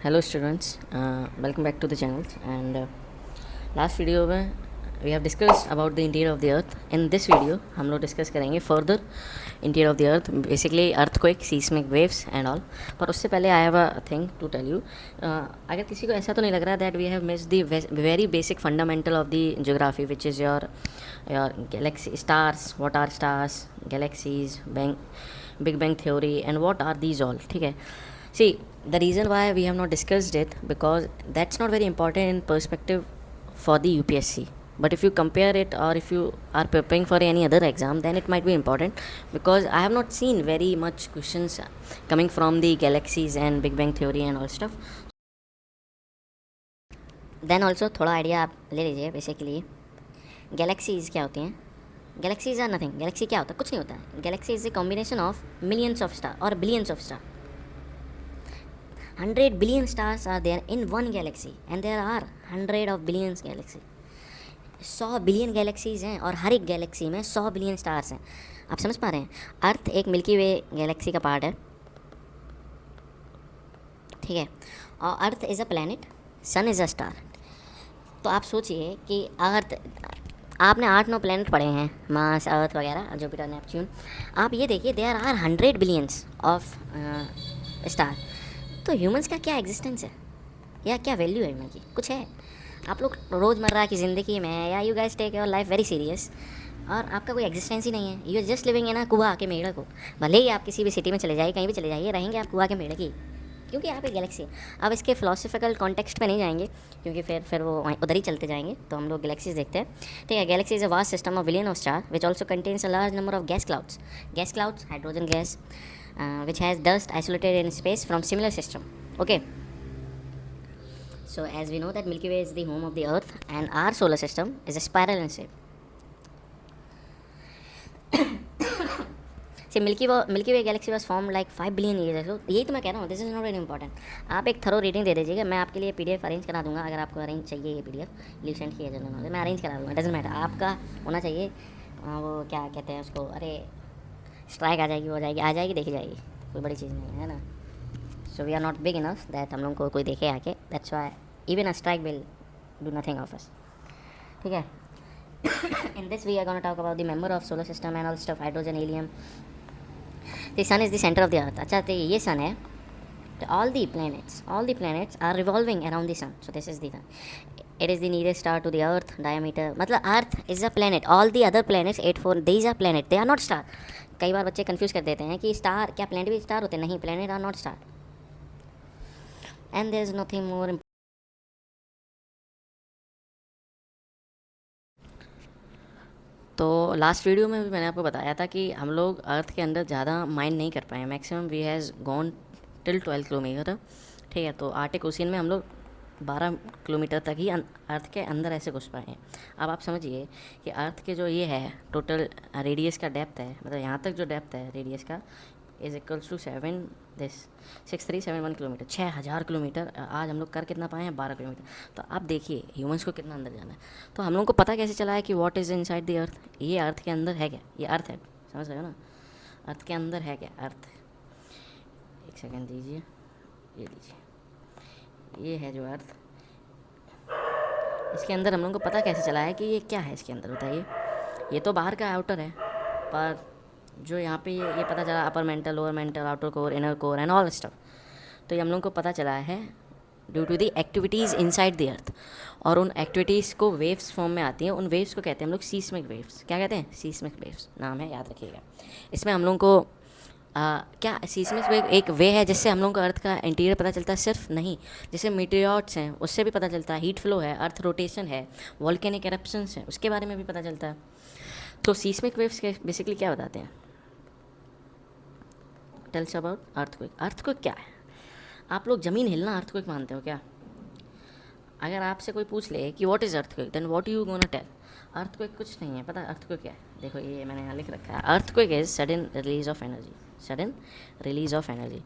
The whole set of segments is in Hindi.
Hello students, welcome back to the channel. And last video में we have discussed about the interior of the earth. In this video हम लोग discuss करेंगे further interior of the earth, basically earthquake, seismic waves and all. पर उससे पहले I have a thing to tell you. अगर किसी को ऐसा तो नहीं लग रहा that we have missed the very basic fundamental of the geography, which is your galaxy, stars, what are stars, galaxies, Big Bang theory, and what are these all. ठीक है. See, the reason why we have not discussed it, because that's not very important in perspective for the UPSC. But if you compare it, or if you are preparing for any other exam, then it might be important, because I have not seen very much questions coming from the galaxies and Big Bang theory and all stuff. Then also थोड़ा आइडिया आप ले लीजिए. बेसिकली गैलेक्सीज क्या होती हैं? Galaxies are nothing. गैलेक्सी क्या होता है? कुछ नहीं होता है. Galaxy is a combination of millions of star और billions of star. 100 billion stars are there in one galaxy, and there are 100 of billions galaxy. 100 billion galaxies हैं और हर एक गैलेक्सी में 100 बिलियन स्टार्स हैं. आप समझ पा रहे हैं? अर्थ एक मिल्की वे गैलेक्सी का पार्ट है, ठीक है, और earth is a planet, sun is a star. तो आप सोचिए कि अर्थ, आपने 8-9 प्लैनेट पढ़े हैं, मार्स, अर्थ वगैरह, जुपिटर, नेपच्यून. आप ये देखिए, there are 100 billions of star. तो ह्यूमंस का क्या एग्जिस्टेंस है या क्या वैल्यू है ह्यूमन की? कुछ है? आप लोग रोज़मर्रा की ज़िंदगी में, या you guys take your life very serious, और आपका कोई एग्जिस्टेंस ही नहीं है. You are just living in a कुआ के मेढ़क को. भले ही आप किसी भी सिटी में चले जाइए, कहीं भी चले जाइए, रहेंगे आप कुआ के मेढ़क ही, क्योंकि आप एक गैलेक्सी है. अब इसके फिलोसफिकल कॉन्टेक्स्ट पे नहीं जाएंगे, क्योंकि फिर वो उधर ही चलते जाएंगे. तो हम लोग गैलेक्सीज देखते हैं, ठीक है. Galaxy is a vast system of billion of star which also contains a large number of gas clouds, hydrogen gas, which has dust isolated in space from similar system. Okay, so as we know that Milky Way is the home of the earth, and our solar system is a spiral in shape. See, Milky Way galaxy was formed like 5 billion years ago. यही तो मैं कह रहा हूँ, this is not very important. आप एक थरो रीडिंग दे दीजिएगा, मैं आपके लिए PDF अरेंज करा दूंगा. अगर आपको अरेंज चाहिए ये PDF यू सेंड किया जनरल नॉलेज, मैं अरेंज करा दूँगा. डजेंट मैटर, आपका होना चाहिए. वो क्या कहते हैं उसको, अरे स्ट्राइक आ जाएगी, हो जाएगी, आ जाएगी, देखी जाएगी, कोई बड़ी चीज़ नहीं है ना. So we are not big enough that हम लोग को कोई देखे आके. That's why even a strike will do nothing of us, ठीक है. In this we are gonna talk about the member of solar system and all stuff, hydrogen, helium. The sun is the centre of the earth. अच्छा, तो ये सन है. all the planets are revolving around the sun. So this is the sun. It is the nearest star to the earth diameter. मतलब earth is a planet. All the other planets 8-4 these are planet, they are not star. कई बार बच्चे कंफ्यूज कर देते हैं कि स्टार क्या, प्लैनेट भी स्टार होते हैं? नहीं, planet are not star. And there is nothing more. तो लास्ट वीडियो में भी मैंने आपको बताया था कि हम लोग अर्थ के अंदर ज़्यादा माइंड नहीं कर पाए. Maximum we has gone till 12 kilometre, ठीक है. तो आर्टिक ओशियन में हम लोग 12 किलोमीटर तक ही अर्थ के अंदर ऐसे घुस पाए हैं. अब आप समझिए कि अर्थ के जो ये है टोटल रेडियस का डेप्थ है, मतलब यहाँ तक जो डेप्थ है रेडियस का, is equals to 6371 kilometre, 6000 kilometre. आज हम लोग कर कितना पाए हैं? 12 किलोमीटर. तो आप देखिए ह्यूमंस को कितना अंदर जाना है. तो हम लोग को पता कैसे चला है कि व्हाट इज़ इनसाइड द अर्थ? ये अर्थ के अंदर है क्या? ये अर्थ है, समझ रहे हो ना? अर्थ के अंदर है क्या? अर्थ, एक सेकेंड दीजिए, ये लीजिए, ये है जो अर्थ. इसके अंदर हम लोग को पता कैसे चला है कि ये क्या है इसके अंदर? बताइए. ये तो बाहर का आउटर है, पर जो यहाँ पे ये पता चला upper mantle, lower mantle, outer core, inner core and all stuff. तो ये हम लोग को पता चला है due to the activities inside the earth. और उन एक्टिविटीज़ को वेव्स फॉर्म में आती हैं. उन वेव्स को कहते हैं हम लोग सीस्मिक वेव्स. क्या कहते हैं? सीस्मिक वेव्स नाम है, याद रखिएगा. इसमें हम लोग को क्या सीस्मिक वेव एक वे है जिससे हम लोग को अर्थ का इंटीरियर पता चलता है? सिर्फ नहीं, जैसे मीटेरियोट्स हैं उससे भी पता चलता है, हीट फ्लो है, अर्थ रोटेशन है, वॉल्केनिक एरप्शंस हैं, उसके बारे में भी पता चलता है. तो सीस्मिक वेव्स के बेसिकली क्या बताते हैं? Tells about earthquake. अर्थक्वेक क्या है? आप लोग ज़मीन हिलना अर्थक्वेक मानते हो क्या? अगर आपसे कोई पूछ ले कि what is earthquake, then what you gonna tell? Earthquake कुछ नहीं है. पता अर्थक्वेक क्या है? देखो ये मैंने यहाँ लिख रखा है. Earthquake is sudden release of energy. Sudden release of energy.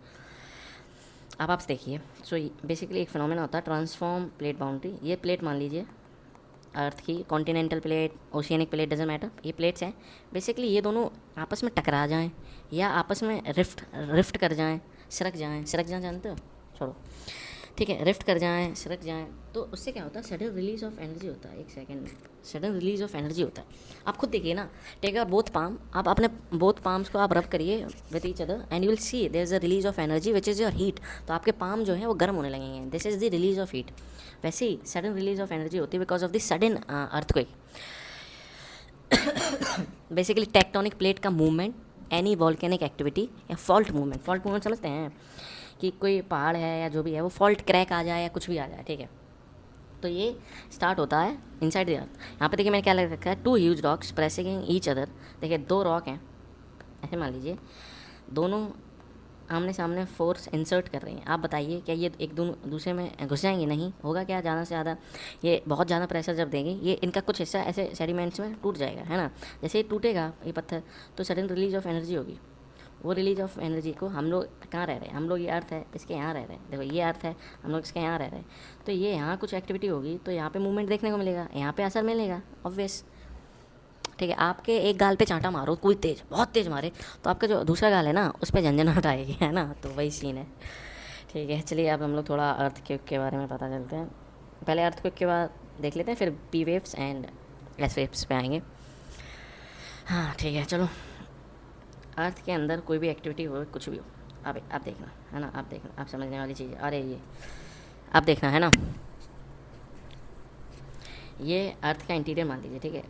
अब आप देखिए, सो बेसिकली एक फिनोमेना होता है ट्रांसफॉर्म प्लेट बाउंड्री. ये प्लेट मान लीजिए अर्थ की, continental plate, oceanic plate, doesn't matter, ये प्लेट्स हैं. बेसिकली ये दोनों आपस में टकरा जाएं या आपस में रिफ्ट कर जाएं, सरक जाएं. जानते हो? छोड़ो. ठीक है, रिफ्ट कर जाएँ, सरक जाएँ, तो उससे क्या होता है, सडन रिलीज ऑफ एनर्जी होता है। एक सेकंड में सडन रिलीज ऑफ एनर्जी होता है। आप खुद देखिए ना, टेक योर बोथ पाम, आप अपने बोथ पाम्स को आप रब करिए with each other and you will see there is a release of energy which is your heat. तो आपके पाम जो है वो गर्म होने लगेंगे, this is the release of heat. वैसे ही सडन रिलीज ऑफ एनर्जी होती है because of the sudden earthquake. Basically tectonic plate का मूवमेंट, एनी वॉल्केनिक एक्टिविटी या फॉल्ट मूवमेंट समझते हैं कि कोई पहाड़ है या जो भी है वो फॉल्ट क्रैक आ जाए या कुछ भी आ जाए, ठीक है, तो ये स्टार्ट होता है इनसाइड द अर्थ। यहाँ पे देखिए मैंने क्या लग रखा है, 2 huge rocks pressing each other. देखिए 2 रॉक हैं, ऐसे मान लीजिए, दोनों आमने सामने फोर्स इंसर्ट कर रही हैं। आप बताइए क्या ये एक दूसरे में घुस जाएंगे? नहीं होगा। क्या ज़्यादा से ज़्यादा ये बहुत ज़्यादा प्रेशर जब देंगे, ये इनका कुछ हिस्सा ऐसे सेडिमेंट्स में टूट जाएगा, है ना। जैसे ही टूटेगा ये पत्थर, तो सडन रिलीज ऑफ एनर्जी होगी। वो रिलीज ऑफ एनर्जी को हम लोग कहाँ रह रहे हैं, हम लोग ये अर्थ है इसके यहाँ रह रहे हैं, देखो ये अर्थ है, हम लोग इसके यहाँ रह रहे हैं, तो ये यहाँ कुछ एक्टिविटी होगी तो यहाँ पे मूवमेंट देखने को मिलेगा, यहाँ पे असर मिलेगा ऑब्वियस। ठीक है, आपके एक गाल पे चांटा मारो कोई तेज, बहुत तेज मारे, तो आपका जो दूसरा गाल है ना उस पर झंझनाहट आएगी, है ना, तो वही सीन है। ठीक है, चलिए अब हम लोग थोड़ा अर्थक्वेक के बारे में पता चलते हैं। पहले अर्थक्वेक के बाद देख लेते हैं, फिर P waves and S waves पे आएंगे। हाँ ठीक है, चलो। अर्थ के अंदर कोई भी एक्टिविटी हो, कुछ भी हो, अब देखना है ना, आप देखना, आप समझने वाली चीज़ है। अरे ये अब देखना है ना, ये अर्थ का इंटीरियर मान लीजिए, ठीक है,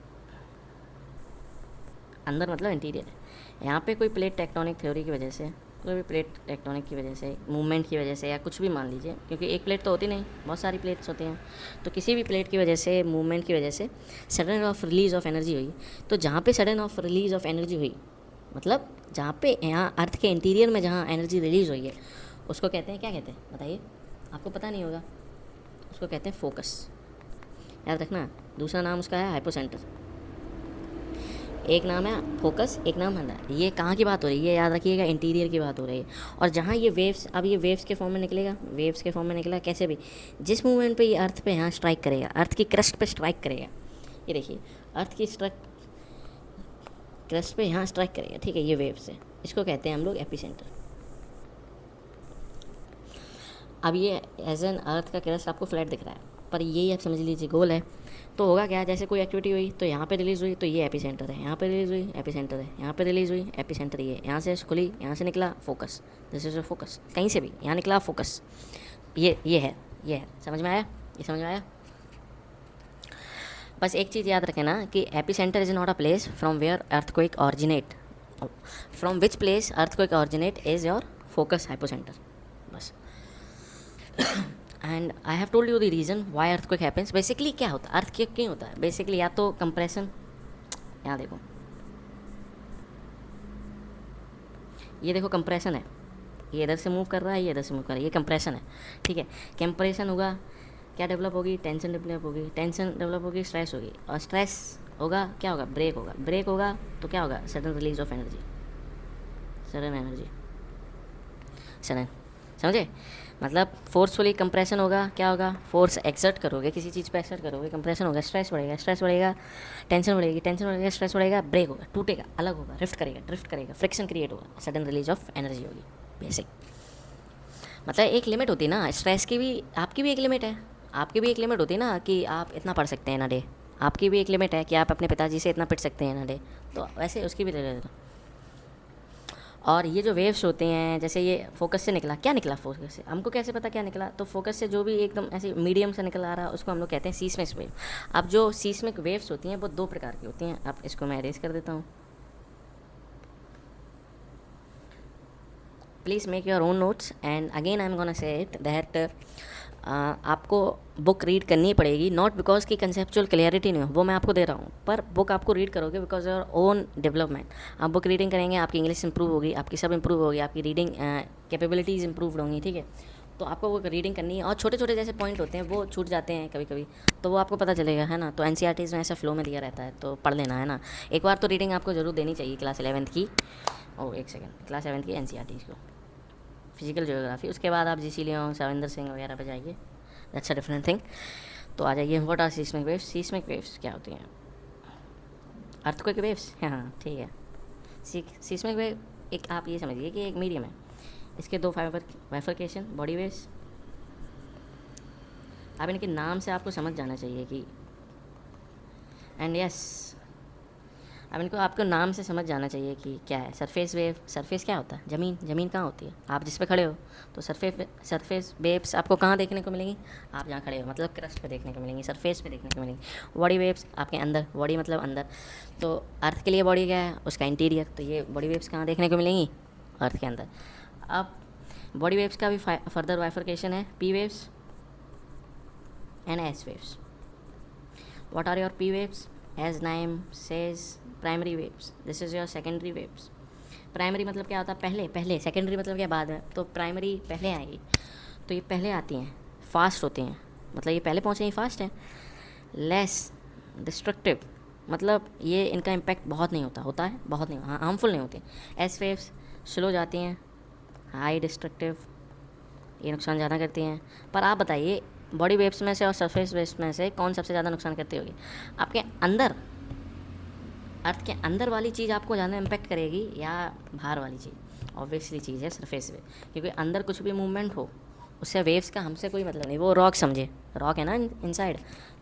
अंदर मतलब इंटीरियर है। यहाँ पे कोई प्लेट टेक्टोनिक थ्योरी की वजह से, कोई भी प्लेट टेक्टोनिक की वजह से, मूवमेंट की वजह से या कुछ भी मान लीजिए, क्योंकि एक प्लेट तो होती नहीं, बहुत सारी प्लेट्स होती हैं, तो किसी भी प्लेट की वजह से, मूवमेंट की वजह से sudden of release of energy हुई। तो जहाँ पे sudden of release of energy हुई, मतलब जहाँ पे यहाँ अर्थ के इंटीरियर में जहाँ एनर्जी रिलीज़ हुई है, उसको कहते हैं, क्या कहते हैं बताइए, आपको पता नहीं होगा, उसको कहते हैं फोकस। याद रखना, दूसरा नाम उसका है हाइपोसेंटर। एक नाम है फोकस, एक नाम है। ये कहाँ की बात हो रही है, ये याद रखिएगा, इंटीरियर की बात हो रही है। और जहाँ ये वेव्स, अब ये वेव्स के फॉर्म में निकलेगा, वेव्स के फॉर्म में निकला कैसे भी, जिस मूवमेंट पे ये अर्थ पे यहाँ स्ट्राइक करेगा, अर्थ की क्रस्ट पे स्ट्राइक करेगा, ये देखिए अर्थ की क्रस्ट पे यहाँ स्ट्राइक करेगा, ठीक है, ये वेव्स है, इसको कहते हैं हम लोग एपिसेंटर। अब ये एज एन अर्थ का क्रस्ट आपको फ्लैट दिख रहा है, पर यही आप समझ लीजिए गोल है। तो होगा क्या, जैसे कोई एक्टिविटी हुई तो यहाँ पे रिलीज़ हुई, तो ये एपिसेंटर है, यहाँ पे रिलीज़ हुई एपिसेंटर है, यहाँ पे रिलीज़ हुई एपिसेंटर, ये यहाँ से खुली, यहाँ से निकला फोकस, दिस इज फोकस, कहीं से भी यहाँ निकला फोकस, ये है, समझ में आया, ये समझ में आया। बस एक चीज़ याद रखें ना कि epicentre is not a place from where earthquake originate, from which place earthquake originate is your focus hypocentre, बस। And I have told you the reason why earthquake happens. Basically क्या होता है, अर्थक्वेक क्यों होता है, बेसिकली या तो कंप्रेशन, यहाँ देखो, ये देखो कंप्रेशन है, ये इधर से मूव कर रहा है, ये इधर से मूव कर रहा है, ये कंप्रेशन है, ठीक है। कंप्रेशन होगा, क्या डेवलप होगी, टेंशन डेवलप होगी, टेंशन डेवलप होगी, स्ट्रेस होगी, और स्ट्रेस होगा क्या होगा, ब्रेक होगा, ब्रेक होगा तो क्या होगा, sudden release of energy, sudden energy, sudden, समझे, मतलब फोर्सफुली कंप्रेशन होगा, क्या होगा, फोर्स एक्सर्ट करोगे, किसी चीज़ पे एक्सर्ट करोगे, कंप्रेशन होगा, स्ट्रेस बढ़ेगा, स्ट्रेस बढ़ेगा, टेंशन बढ़ेगी, टेंशन बढ़ेगा, स्ट्रेस बढ़ेगा, ब्रेक होगा, टूटेगा, अलग होगा, ड्रिफ्ट करेगा, फ्रिक्शन क्रिएट होगा, सडन रिलीज ऑफ एनर्जी होगी, बेसिक। मतलब एक लिमिट होती है ना स्ट्रेस की भी, आपकी भी एक लिमिट है, आपकी भी एक लिमिट होती है ना कि आप इतना पढ़ सकते हैं ना डे, आपकी भी एक लिमिट है कि आप अपने पिताजी से इतना पिट सकते हैं ना डे, तो वैसे उसकी भी लिमिट। और ये जो वेव्स होते हैं, जैसे ये फोकस से निकला, क्या निकला फोकस से, हमको कैसे पता क्या निकला, तो फोकस से जो भी एकदम ऐसे मीडियम से निकल आ रहा है उसको हम लोग कहते हैं सीस्मिक वेव। अब जो सीस्मिक वेव्स होती हैं वो 2 प्रकार की होती हैं, अब इसको मैं अरेज कर देता हूँ, please make your own notes and again I am gonna say it that आपको बुक रीड करनी पड़ेगी, नॉट बिकॉज की कंसेप्चुअल क्लियरिटी नहीं हो, वो मैं आपको दे रहा हूँ, पर बुक आपको रीड करोगे बिकॉज योर ओन डेवलपमेंट। आप बुक रीडिंग करेंगे, आपकी इंग्लिश इंप्रूव होगी, आपकी सब इंप्रूव होगी, आपकी रीडिंग कैपेबिलिटीज़ इंप्रूव होंगी, ठीक है। तो आपको वो रीडिंग करनी है, और छोटे छोटे जैसे पॉइंट होते हैं वो छूट जाते हैं कभी कभी, तो वो आपको पता चलेगा, है ना। तो एनसीईआरटीज़ में ऐसा फ्लो में दिया रहता है, तो पढ़ लेना, है ना। एक बार तो रीडिंग आपको ज़रूर देनी चाहिए क्लास 11th की, एक सेकेंड, क्लास 7th की एनसीईआरटीज़ को, फिजिकल ज्योग्राफी, उसके बाद आप जीसी लियो, सविंदर सिंह वगैरह पे जाइए, दैट्स अ डिफरेंट थिंग। तो आ जाइए, what are seismic waves, seismic waves क्या होती हैं, अर्थक्वेक वेव्स, हाँ ठीक है। सीस्मिक वेव एक, आप ये समझिए कि एक मीडियम है, इसके 2 बाइफरकेशन, बॉडी वेव्स, अब इनके नाम से आपको समझ जाना चाहिए कि एंड यस अब इनको आपको नाम से समझ जाना चाहिए कि क्या है। सरफेस वेव, सरफेस क्या होता है? ज़मीन। ज़मीन कहाँ होती है? आप जिस पे खड़े हो। तो सरफेस वेव्स आपको कहाँ देखने को मिलेंगी? आप जहाँ खड़े हो, मतलब क्रस्ट पे देखने को मिलेंगी, सरफेस पे देखने को मिलेंगी। बॉडी वेव्स आपके अंदर, बॉडी मतलब अंदर। तो अर्थ के लिए बॉडी क्या है? उसका इंटीरियर। तो ये बॉडी वेव्स कहाँ देखने को मिलेंगी? अर्थ के अंदर। अब बॉडी वेव्स का भी फर्दर बाइफर्केशन है, P waves and S waves. What are your P waves? As name says, primary waves. This is your secondary waves. Primary मतलब क्या होता है? पहले। सेकेंडरी मतलब क्या? बाद में। तो प्राइमरी पहले आएगी, तो ये पहले आती हैं, फास्ट होती हैं, मतलब ये पहले पहुँचे, फास्ट हैं। लेस डिस्ट्रक्टिव मतलब ये इनका इम्पैक्ट बहुत नहीं होता है, बहुत नहीं, हाँ, हार्मफुल नहीं होती। एस वेव्स स्लो जाती हैं, हाई डिस्ट्रक्टिव, ये नुकसान ज़्यादा करती हैं। पर आप बताइए, बॉडी वेव्स में से और सरफेस वेव्स में से कौन सबसे ज़्यादा नुकसान करती होगी? आपके अंदर, अर्थ के अंदर वाली चीज़ आपको ज़्यादा इम्पैक्ट करेगी या बाहर वाली चीज़? ऑब्वियसली चीज़ है सरफेस वेव, क्योंकि अंदर कुछ भी मूवमेंट हो उससे वेव्स का हमसे कोई मतलब नहीं। वो रॉक समझे, रॉक है ना इनसाइड,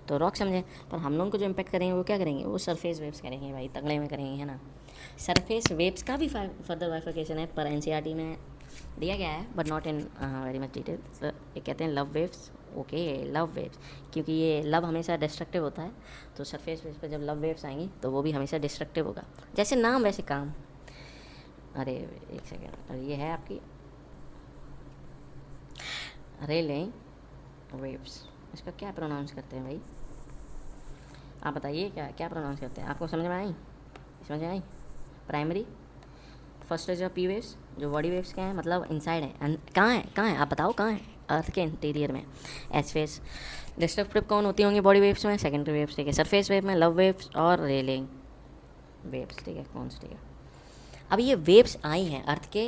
तो रॉक समझे। पर हम लोगों को जो इम्पैक्ट करेंगे वो क्या करेंगे? वो सरफेस वेव्स करेंगे भाई, तगड़े में करेंगे, है ना। सरफेस वेव्स का भी फर्दर बाइफर्केशन है, पर एनसीईआरटी में दिया गया है, but not in very much detail. ये कहते हैं love waves. Okay, love waves, क्योंकि ये लव हमेशा डिस्ट्रक्टिव होता है, तो सरफेस वेव्स पर जब लव वेव्स आएंगी तो वो भी हमेशा डिस्ट्रक्टिव होगा। जैसे नाम वैसे काम। अरे एक सेकेंड, ये है आपकी रेलिंग वेव्स। इसका क्या प्रोनाउंस करते हैं भाई? आप बताइए, क्या क्या प्रोनाउंस करते हैं? आपको समझ में आई? समझ में आई? Primary first is P waves, जो बॉडी वेव्स क्या है, मतलब इनसाइड है। कहाँ है आप बताओ, कहाँ है? अर्थ के इंटीरियर में। एस वेव्स डिस्ट्रक्टिव कौन होती होंगी बॉडी वेव्स में? सेकेंडरी वेव्स, ठीक है। सरफेस वेव में लव वेव्स और रेलिंग वेव्स, ठीक है। कौन सी, ठीक है। अब ये वेव्स आई हैं अर्थ के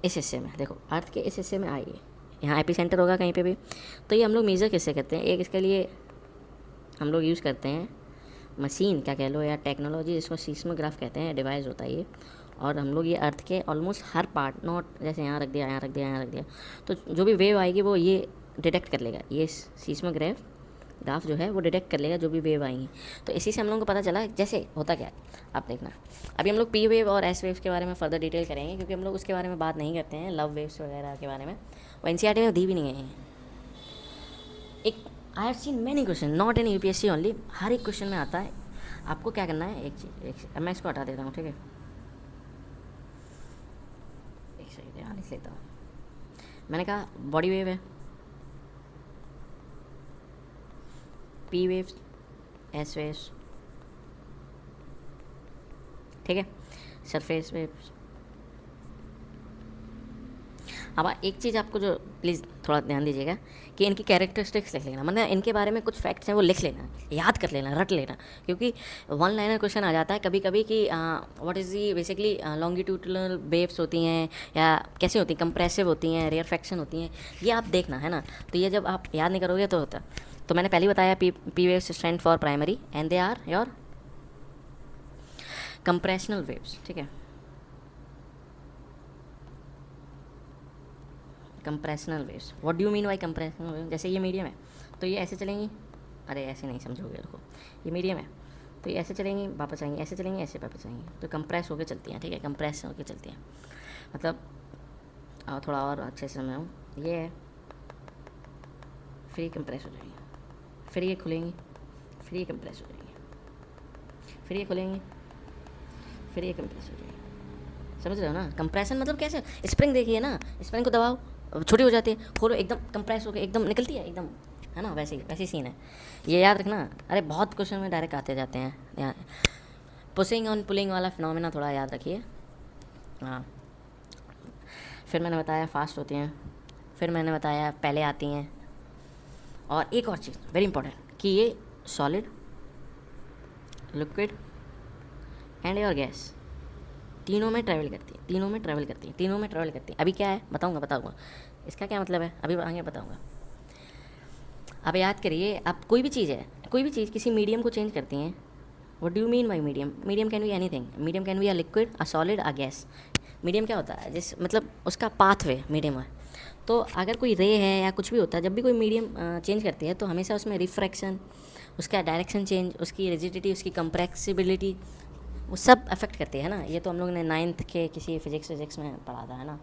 इस हिस्से में, देखो अर्थ के इस हिस्से में आई है, यहाँ एपी सेंटर होगा कहीं पे भी। तो ये हम लोग मेजर किससे करते हैं? एक इसके लिए हम लोग यूज़ करते हैं मशीन, क्या कह लो, या टेक्नोलॉजी, जिसको सीस्मोग्राफ कहते हैं, डिवाइस होता है ये। और हम लोग ये अर्थ के ऑलमोस्ट हर पार्ट, नॉट जैसे यहाँ रख दिया, यहाँ रख दिया, यहाँ रख दिया, तो जो भी वेव आएगी वो ये डिटेक्ट कर लेगा। ये सीस्मोग्राफ जो है वो डिटेक्ट कर लेगा जो भी वेव आएंगी। तो इसी से हम लोगों को पता चला जैसे होता क्या है, आप देखना। अभी हम लोग पी वेव और एस वेव्स के बारे में फर्दर डिटेल करेंगे, क्योंकि हम लोग उसके बारे में बात नहीं करते हैं, लव वेव्स वगैरह के बारे में, वो एनसीईआरटी में दी भी नहीं है। एक I have seen many question, not in UPSC only, हर एक क्वेश्चन में आता है। आपको क्या करना है, एक चीज़, अब मैं इसको हटा देता हूँ, ठीक है। एक सेकंड यहाँ लिख लेता हूँ। मैंने कहा बॉडी वेव है, पी वेव्स, एस वेव्स, ठीक है, सरफेस वेव्स। अब एक चीज़ आपको जो प्लीज़ थोड़ा ध्यान दीजिएगा कि इनकी कैरेक्टरिस्टिक्स लिख लेना, मतलब इनके बारे में कुछ फैक्ट्स हैं वो लिख लेना, याद कर लेना, रट लेना, क्योंकि वन लाइनर क्वेश्चन आ जाता है कभी कभी कि what is the basically longitudinal waves होती हैं या कैसे होती हैं, कंप्रेसिव होती हैं, रेयरफैक्शन होती हैं, ये आप देखना, है ना। तो ये जब आप याद नहीं करोगे तो होता। तो मैंने पहले बताया P waves stand for primary and they are your compressional waves, ठीक है। Compressional waves, what do you mean by compressional wave? जैसे ये मीडियम है तो ये ऐसे चलेंगी, अरे ऐसे नहीं समझोगे, देखो ये मीडियम है तो ये ऐसे चलेंगी, वापस आएंगी, ऐसे चलेंगी, ऐसे वापस आएंगी, तो कंप्रेस होकर चलती हैं, ठीक है, कंप्रेस होकर चलती हैं। मतलब थोड़ा और अच्छे से समझाऊँ, ये है, फिर ये कंप्रेस हो जाएंगी, फिर ये खुलेंगी, फिर ये कंप्रेस हो जाएंगी, फिर ये खुलेंगी, फिर ये कंप्रेस हो जाएगी। समझ रहे हो ना? कंप्रेशन मतलब कैसे? स्प्रिंग देखिए ना, स्प्रिंग को दबाओ, छोटी हो जाती है, खोलो एकदम कंप्रेस होकर एकदम निकलती है एकदम, है ना, वैसे सीन है, ये याद रखना। अरे बहुत क्वेश्चन में डायरेक्ट आते जाते हैं, यहाँ पुशिंग और पुलिंग वाला फिनोमेना थोड़ा याद रखिए। हाँ, फिर मैंने बताया फास्ट होती हैं, फिर मैंने बताया पहले आती हैं, और एक और चीज़ वेरी इंपॉर्टेंट कि ये सॉलिड, लिक्विड एंड और गैस तीनों में ट्रैवल करती है, तीनों में ट्रैवल करती है, तीनों में ट्रैवल करती है। अभी क्या है बताऊंगा इसका क्या मतलब है, अभी आगे बताऊंगा। अब याद करिए, आप कोई भी चीज़ किसी मीडियम को चेंज करती हैं। What do you mean by medium? Medium can be anything, medium can be a liquid, a solid, a gas. Medium क्या होता है? जिस मतलब उसका पाथवे मीडियम है, तो अगर कोई रे है या कुछ भी होता है, जब भी कोई मीडियम चेंज करती है तो हमेशा उसमें रिफ्रैक्शन, उसका डायरेक्शन चेंज, उसकी रिजिडिटी, उसकी कंप्रेसिबिलिटी, वो सब अफेक्ट करती है ना। ये तो हम लोग ने 9th के किसी फिजिक्स में पढ़ा था, है ना।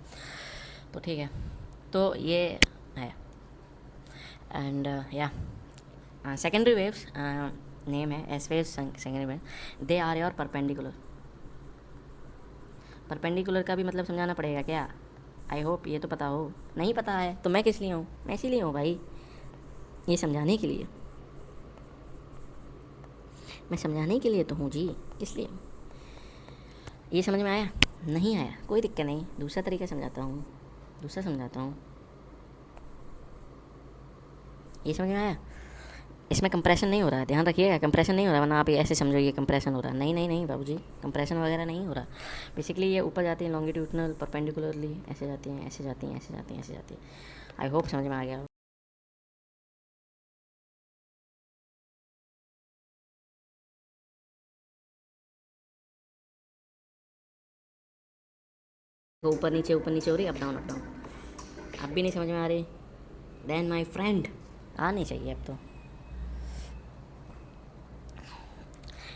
तो ठीक है, तो ये है। एंड या सेकेंडरी वेव्स नेम है S waves secondary wave, they are your perpendicular. Perpendicular का भी मतलब समझाना पड़ेगा क्या? आई होप ये तो पता हो। नहीं पता है तो मैं किस लिए हूँ? मैं इसीलिए हूँ भाई, ये समझाने के लिए। मैं समझाने के लिए तो हूँ जी, इसलिए। ये समझ में आया? नहीं आया कोई दिक्कत नहीं, दूसरा तरीका समझाता हूँ, दूसरा समझाता हूँ। ये समझ में आया? इसमें कंप्रेशन नहीं हो रहा है, ध्यान रखिएगा, कंप्रेशन नहीं हो रहा, वरना आप ऐसे समझो ये कंप्रेशन हो रहा है। नहीं नहीं नहीं बाबूजी, कंप्रेशन वगैरह नहीं हो रहा। बेसिकली ये ऊपर जाती हैं लॉन्गिट्यूडनल, परपेंडिकुलरली, ऐसे जाती हैं, ऐसे जाती हैं, ऐसे जाती हैं, ऐसे जाती हैं। आई होप समझ में आ गया। तो ऊपर नीचे हो रही, अप डाउन अप डाउन। अब भी नहीं समझ में आ रही? देन माई फ्रेंड आनी चाहिए अब तो।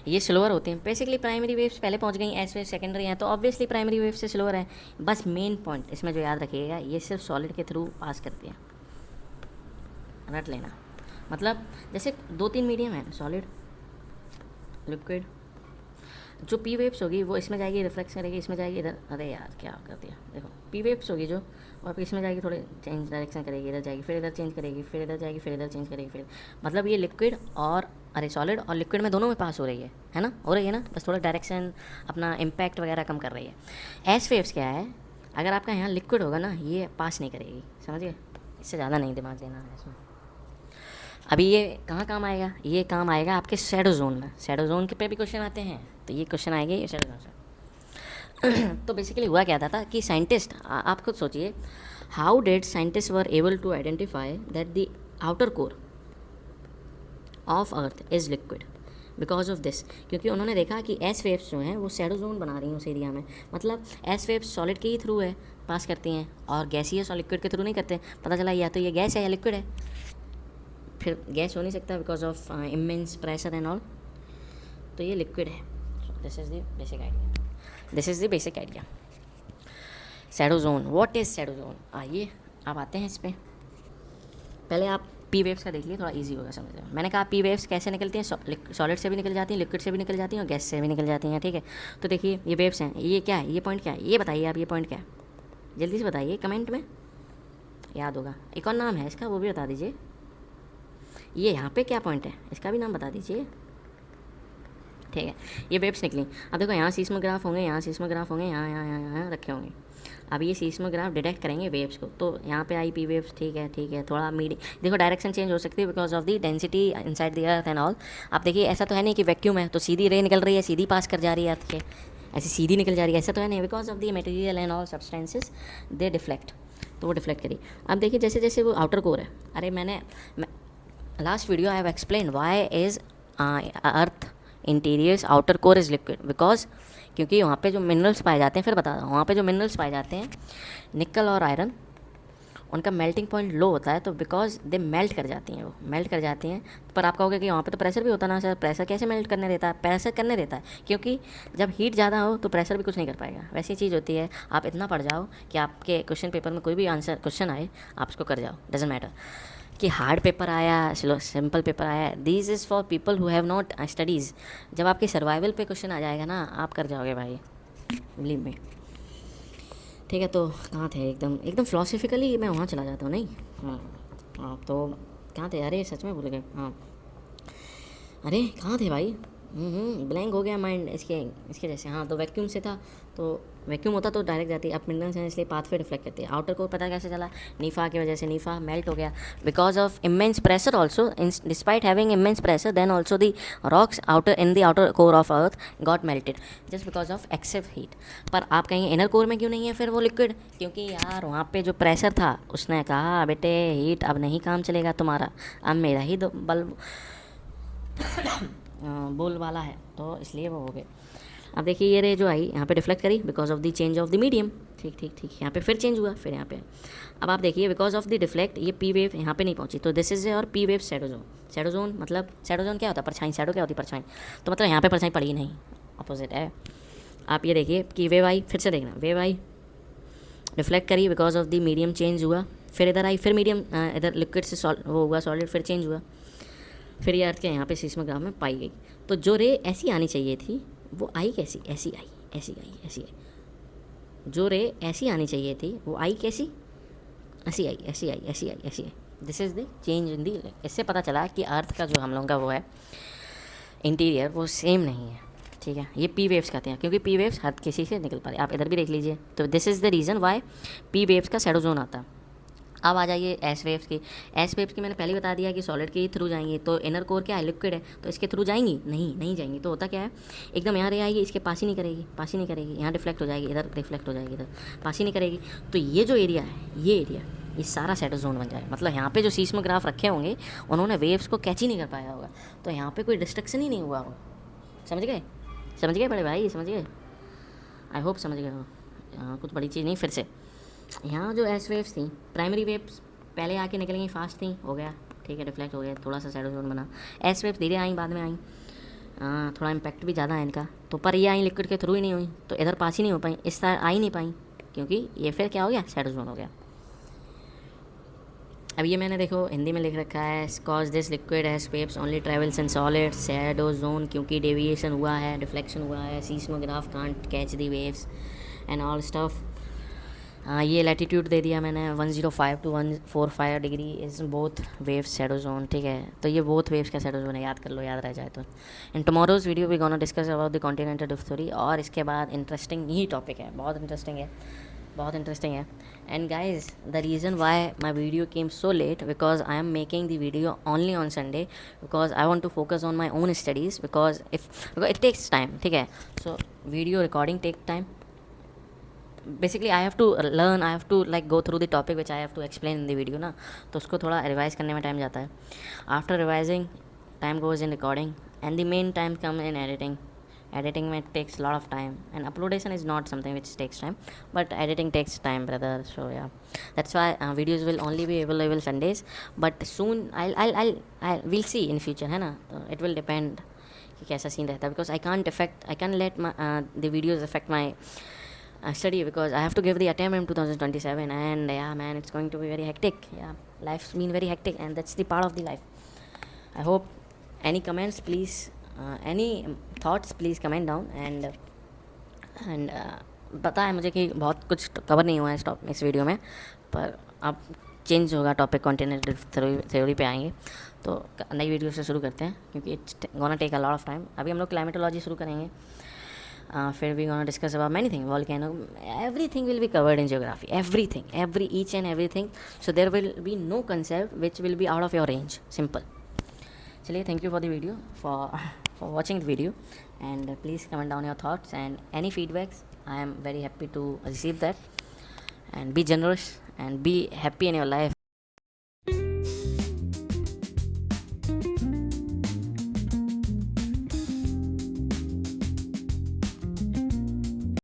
ये स्लोअर होते हैं बेसिकली, प्राइमरी वेव्स पहले पहुंच गई, एस वेव सेकेंडरी हैं, तो ऑब्वियसली प्राइमरी वेव से स्लोअर है। बस मेन पॉइंट इसमें जो याद रखिएगा, ये सिर्फ सॉलिड के थ्रू पास करती है, रट लेना। मतलब जैसे 2-3 मीडियम है, सॉलिड, लिक्विड, जो पी वेव्स होगी वो इसमें जाएगी, रिफ्लेक्स करेगी, इसमें जाएगी इधर। अरे यार क्या कर दिया, देखो पी वेव्स होगी जो, और फिर इसमें जाएगी, थोड़े चेंज डायरेक्शन करेगी, इधर जाएगी, फिर इधर चेंज करेगी, फिर इधर जाएगी, फिर इधर चेंज करेगी, फिर मतलब ये लिक्विड और अरे सॉलिड और लिक्विड में दोनों में पास हो रही है ना, हो रही है ना, बस थोड़ा डायरेक्शन अपना इम्पैक्ट वगैरह कम कर रही है। एस वेव्स क्या है, अगर आपका यहाँ लिक्विड होगा ना, ये पास नहीं करेगी, समझिए, इससे ज़्यादा नहीं दिमाग देना है इसमें। अभी ये कहाँ काम आएगा? ये काम आएगा आपके शैडो जोन में, शैडो जोन के पे भी क्वेश्चन आते हैं, तो ये क्वेश्चन आएंगे ये शैडो जोन से। तो बेसिकली हुआ क्या था कि साइंटिस्ट, आप खुद सोचिए, how dead scientist were able to identify that the outer core of earth is liquid because of this, क्योंकि उन्होंने देखा कि एस वेव्स जो हैं वो शैडो जोन बना रही हैं उस एरिया में। मतलब एस वेव्स सॉलिड के ही थ्रू है पास करती हैं, और गैसीयस और लिक्विड के थ्रू नहीं करते। पता चला या तो ये गैस है या लिक्विड है, फिर गैस हो नहीं सकता because of immense pressure and all, तो ये लिक्विड है। This is the basic idea, this is the basic idea. Shadow zone, what is shadow zone? आइए आप आते हैं इस पर। पहले आप पी वेव्स का देख लिए, थोड़ा इजी होगा समझ में। मैंने कहा पी वेव्स कैसे निकलती हैं, सॉलिड से भी निकल जाती हैं, लिक्विड से भी निकल जाती हैं, और गैस से भी निकल जाती हैं, ठीक है। तो देखिए ये वेव्स हैं, ये क्या है, ये पॉइंट क्या है, ये बताइए आप, ये पॉइंट क्या है, जल्दी से बताइए कमेंट में, याद होगा। एक और नाम है इसका, वो भी बता दीजिए। ये यहाँ पे क्या पॉइंट है, इसका भी नाम बता दीजिए, ठीक है। ये वेव्स निकली, अब देखो यहाँ सीस्मोग्राफ होंगे, यहाँ सीस्मोग्राफ होंगे, यहाँ यहाँ यहाँ यहाँ रखे होंगे। अब ये सीस्मोग्राफ डिटेक्ट करेंगे वेव्स को, तो यहाँ पे आई पी वेव्स, ठीक है ठीक है। थोड़ा मीडियम देखो, डायरेक्शन चेंज हो सकती है because of the density inside the earth and all. आप देखिए ऐसा तो है नहीं कि वैक्यूम है तो सीधी रे निकल रही है, सीधी पास कर जा रही है अर्थ के, ऐसी सीधी निकल जा रही है, ऐसा तो है नहीं। Because of the material and all substances they deflect, तो वो डिफ्लेक्ट करी। अब देखिए जैसे जैसे वो आउटर कोर है, अरे मैं last video I have explain why is earth interiors outer core is liquid, because क्योंकि वहाँ पे जो मिनरल्स पाए जाते हैं, फिर बता रहा हूँ, वहाँ पे जो मिनरल्स पाए जाते हैं, निकल और आयरन, उनका मेल्टिंग पॉइंट लो होता है, तो बिकॉज दे मेल्ट कर जाती हैं, वो मेल्ट कर जाती हैं। पर आप कहोगे कि वहाँ पे तो प्रेशर भी होता ना सर, प्रेशर कैसे मेल्ट करने देता है? प्रेशर करने देता है, क्योंकि जब हीट ज़्यादा हो तो प्रेशर भी कुछ नहीं कर पाएगा। वैसी चीज़ होती है, आप इतना पढ़ जाओ कि आपके क्वेश्चन पेपर में कोई भी आंसर क्वेश्चन आए आप उसको कर जाओ, डजेंट मैटर कि हार्ड पेपर आया सिंपल पेपर आया, this is for people who have not studies. जब आपके सर्वाइवल पे क्वेश्चन आ जाएगा ना, आप कर जाओगे भाई, बिलीव में, ठीक है। तो कहाँ थे, एकदम एकदम फिलोसफिकली मैं वहाँ चला जाता हूँ, नहीं? हाँ तो कहाँ थे, अरे सच में भूल गए। हाँ अरे कहाँ थे भाई, ब्लैंक हो गया माइंड इसके इसके जैसे। हाँ तो वैक्यूम से था, तो वैक्यूम होता तो डायरेक्ट जाती, अब मिनरल्स हैं इसलिए पाथ पे रिफ्लेक्ट करती है। आउटर को पता कैसे चला, नीफा की वजह से, नीफा मेल्ट हो गया because of immense pressure also, despite having immense pressure then also the rocks outer in the outer core of earth got melted just because of excessive heat. पर आप कहेंगे इनर कोर में क्यों नहीं है फिर वो लिक्विड? क्योंकि यार वहाँ पे जो प्रेशर था उसने कहा बेटे हीट अब नहीं काम चलेगा तुम्हारा, अब मेरा ही बल्ब बोल वाला है, तो इसलिए वो हो गए। अब देखिए ये रे जो आई यहाँ पे रिफ्लेक्ट करी because of the change of the medium, ठीक ठीक ठीक, यहाँ पे फिर चेंज हुआ, फिर यहाँ पे। अब आप देखिए बिकॉज ऑफ द डिफ्लेक्ट ये पी वेव यहाँ पे नहीं पहुँची, तो दिस इज और P wave shadow zone. Shadow zone मतलब शैडो जोन क्या होता है, परछाई। शैडो क्या होती है, परछाई। तो मतलब यहाँ पे परछाई पड़ी नहीं, अपोजिट है। आप ये देखिए कि वेव आई, फिर से देखना, वेव आई रिफ्लेक्ट करी because of the medium change हुआ, फिर इधर आई, फिर मीडियम इधर लिक्विड से वो हुआ सॉलिड, फिर चेंज हुआ, फिर ये अर्थ के यहाँ पे सीस्मोग्राफ में पाई गई। तो जो रे ऐसी आनी चाहिए थी वो आई कैसी, ऐसी आई, ऐसी आई, ऐसी आई। जो रे ऐसी आनी चाहिए थी वो आई कैसी, ऐसी आई, ऐसी आई, ऐसी आई, ऐसी आई। This is the change in the. इससे पता चला कि अर्थ का जो हम लोगों का वो है इंटीरियर वो सेम नहीं है, ठीक है। ये पी वेव्स कहते हैं क्योंकि पी वेव्स हर किसी से निकल पा रहे। आप इधर भी देख लीजिए, तो this is the reason Y P waves का शैडो जोन आता है। अब आ जाइए एस वेव्स की। एस वेव्स की मैंने पहले बता दिया कि सॉलिड के थ्रू जाएंगी, तो इनर कोर क्या है, लिक्विड है, तो इसके थ्रू जाएंगी नहीं जाएंगी। तो होता क्या है, एकदम यहाँ रे आएगी, इसके पास ही नहीं करेगी, पास ही नहीं करेगी, यहाँ डिफ्लेक्ट हो जाएगी, इधर डिफ्लेक्ट हो जाएगी, इधर पास ही नहीं करेगी। तो ये जो एरिया है, ये एरिया, ये सारा शैडो जोन बन जाएगा। मतलब यहाँ पे जो सीस्मोग्राफ रखे होंगे उन्होंने वेव्स को कैच ही नहीं कर पाया होगा, तो यहाँ पे कोई डिस्ट्रक्शन ही नहीं हुआ होगा। समझ गए, समझ गए बड़े भाई, समझ गए, आई होप समझ गए हो। कुछ बड़ी चीज़ नहीं। फिर से यहाँ जो एस वेव्स थी, प्राइमरी वेव्स पहले आके निकल गई, फास्ट थी, हो गया, ठीक है, रिफ्लेक्ट हो गया, थोड़ा सा शैडो जोन बना। एस वेव्स धीरे आई, बाद में आई, थोड़ा इम्पैक्ट भी ज़्यादा है इनका, तो पर ये आई लिक्विड के थ्रू ही नहीं हुई, तो इधर पास ही नहीं हो पाई, इस तरह आ ही नहीं पाई, क्योंकि ये फिर क्या हो गया, शैडो जोन हो गया। अब ये मैंने देखो हिंदी में लिख रखा है, cause this liquid has waves only travels in solid shadow zone, क्योंकि डेविएशन हुआ है, डिफ्लेक्शन हुआ है, seismograph can't catch the waves and all stuff. ये लैटिट्यूड दे दिया मैंने 105 to 145 degree is both waves shadow zone, ठीक है। तो ये बोथ वेव्स का शैडो जोन है, याद कर लो, याद रह जाए तो। In tomorrow's video we gonna discuss about the continental drift theory, और इसके बाद इंटरेस्टिंग ही टॉपिक है, बहुत इंटरेस्टिंग है, बहुत इंटरेस्टिंग है। And guys the reason why my video came so late, because I am making the video only on Sunday, because I want to focus on my own studies, because it takes time, ठीक है। So video recording take time, basically I have to learn, I have to like go through the topic which I have to explain in the video ना, तो उसको थोड़ा रिवाइज करने में टाइम जाता है। After revising time goes in recording and the main time come in editing. Editing में takes lot of time and uploadation is not something which takes time, but editing takes time brother, so yeah that's why videos will only be available Sundays, but soon I will see in future, है ना। तो इट विल डिपेंड कि कैसा सीन रहता है, because I can let the videos affect my study, because I have to give the attempt in 2027, and yeah man, it's going to be very hectic. Yeah, life's been very hectic and that's the part of the life. I hope any comments please, any thoughts please comment down, and पता है मुझे कि बहुत कुछ कवर नहीं हुआ है इस वीडियो में, पर अब चेंज होगा टॉपिक, कॉन्टिनेंटल थ्योरी पे आएंगे, तो नई वीडियो से शुरू करते हैं, क्योंकि it's gonna take a lot of time. अभी हम लोग क्लाइमेटोलॉजी शुरू करेंगे, फिर we gonna discuss about many thing, volcano, everything will be covered in geography, everything, each and everything. So there will be no concept which will be out of your range, simple. चलिए, thank you for the video, for watching the video, and please comment down your thoughts and any feedbacks. I am very happy to receive that, and be generous and be happy in your life.